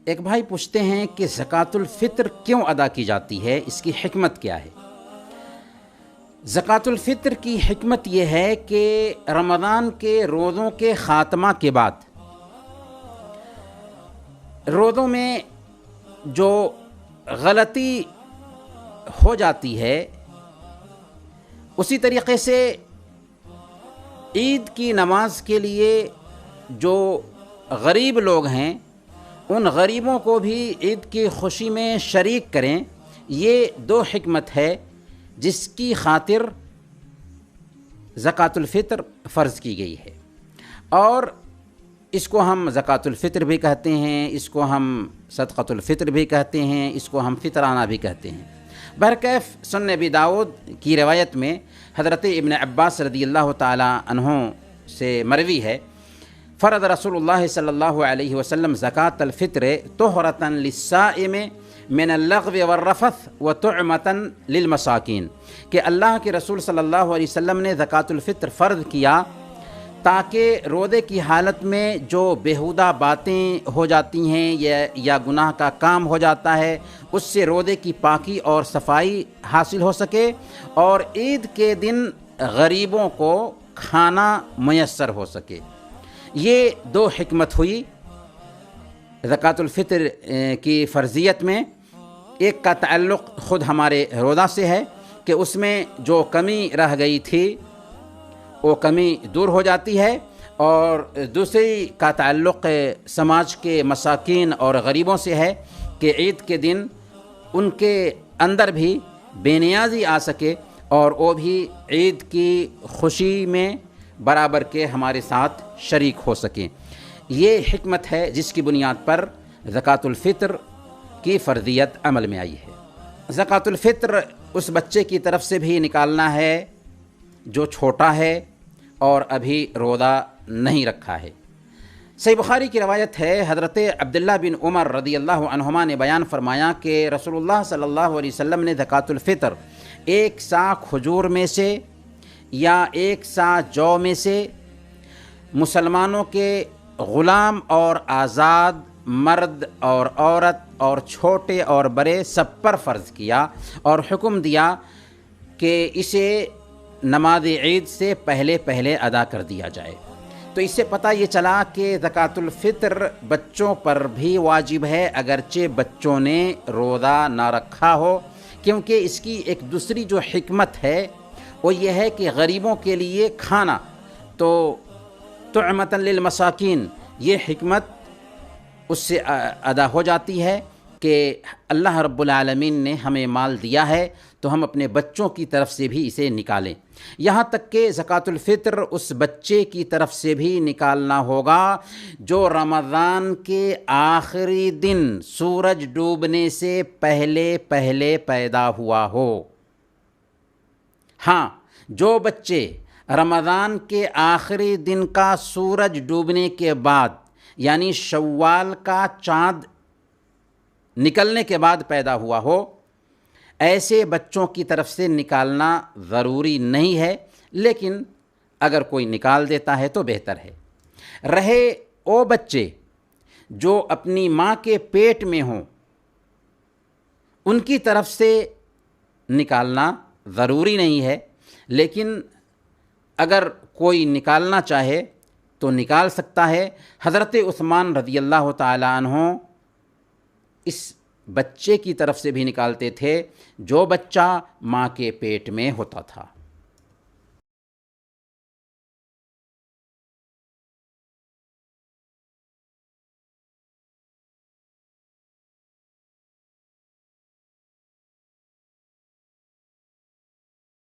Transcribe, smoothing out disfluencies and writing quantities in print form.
ایک بھائی پوچھتے ہیں کہ زکوٰۃ الفطر کیوں ادا کی جاتی ہے، اس کی حکمت کیا ہے؟ زکوٰۃ الفطر کی حکمت یہ ہے کہ رمضان کے روزوں کے خاتمہ کے بعد روزوں میں جو غلطی ہو جاتی ہے، اسی طریقے سے عید کی نماز کے لیے جو غریب لوگ ہیں ان غریبوں کو بھی عید کی خوشی میں شریک کریں، یہ دو حکمت ہے جس کی خاطر زکوٰۃ الفطر فرض کی گئی ہے۔ اور اس کو ہم زکوٰۃ الفطر بھی کہتے ہیں، اس کو ہم صدقۃ الفطر بھی کہتے ہیں، اس کو ہم فطرانہ بھی کہتے ہیں۔ بہرکیف سنن ابی داؤد کی روایت میں حضرت ابن عباس رضی اللہ تعالی عنہ سے مروی ہے، فرض رسول اللہ صلی اللہ علیہ وسلم زکوٰۃ الفطر طہرۃ للصائم من اللغو والرفث وطعمۃ للمساکین، کہ اللہ کے رسول صلی اللہ علیہ وسلم نے زکوٰۃ الفطر فرض کیا تاکہ روزے کی حالت میں جو بیہودہ باتیں ہو جاتی ہیں یا گناہ کا کام ہو جاتا ہے، اس سے روزے کی پاکی اور صفائی حاصل ہو سکے، اور عید کے دن غریبوں کو کھانا میسر ہو سکے۔ یہ دو حکمت ہوئی زکوٰۃ الفطر کی فرضیت میں۔ ایک کا تعلق خود ہمارے روزہ سے ہے کہ اس میں جو کمی رہ گئی تھی وہ کمی دور ہو جاتی ہے، اور دوسری کا تعلق سماج کے مساکین اور غریبوں سے ہے کہ عید کے دن ان کے اندر بھی بے نیازی آ سکے اور وہ بھی عید کی خوشی میں برابر کے ہمارے ساتھ شریک ہو سکیں۔ یہ حکمت ہے جس کی بنیاد پر زکوٰۃ الفطر کی فرضیت عمل میں آئی ہے۔ زکوٰۃ الفطر اس بچے کی طرف سے بھی نکالنا ہے جو چھوٹا ہے اور ابھی روزہ نہیں رکھا ہے۔ صحیح بخاری کی روایت ہے، حضرت عبداللہ بن عمر رضی اللہ عنہما نے بیان فرمایا کہ رسول اللہ صلی اللہ علیہ وسلم نے زکوٰۃ الفطر 1 سا کھجور میں سے یا 1 سا جو میں سے مسلمانوں کے غلام اور آزاد، مرد اور عورت اور چھوٹے اور بڑے سب پر فرض کیا، اور حکم دیا کہ اسے نماز عید سے پہلے ادا کر دیا جائے۔ تو اس سے پتہ یہ چلا کہ زکوٰۃ الفطر بچوں پر بھی واجب ہے اگرچہ بچوں نے روزہ نہ رکھا ہو، کیونکہ اس کی ایک دوسری جو حکمت ہے وہ یہ ہے کہ غریبوں کے لیے کھانا، تو طعمۃ للمساکین، یہ حکمت اس سے ادا ہو جاتی ہے کہ اللہ رب العالمین نے ہمیں مال دیا ہے تو ہم اپنے بچوں کی طرف سے بھی اسے نکالیں۔ یہاں تک کہ زکوٰۃ الفطر اس بچے کی طرف سے بھی نکالنا ہوگا جو رمضان کے آخری دن سورج ڈوبنے سے پہلے پیدا ہوا ہو۔ ہاں، جو بچے رمضان کے آخری دن کا سورج ڈوبنے کے بعد یعنی شوال کا چاند نکلنے کے بعد پیدا ہوا ہو، ایسے بچوں کی طرف سے نکالنا ضروری نہیں ہے، لیکن اگر کوئی نکال دیتا ہے تو بہتر ہے۔ رہے وہ بچے جو اپنی ماں کے پیٹ میں ہوں، ان کی طرف سے نکالنا ضروری نہیں ہے، لیکن اگر کوئی نکالنا چاہے تو نکال سکتا ہے۔ حضرت عثمان رضی اللہ تعالی عنہ اس بچے کی طرف سے بھی نکالتے تھے جو بچہ ماں کے پیٹ میں ہوتا تھا۔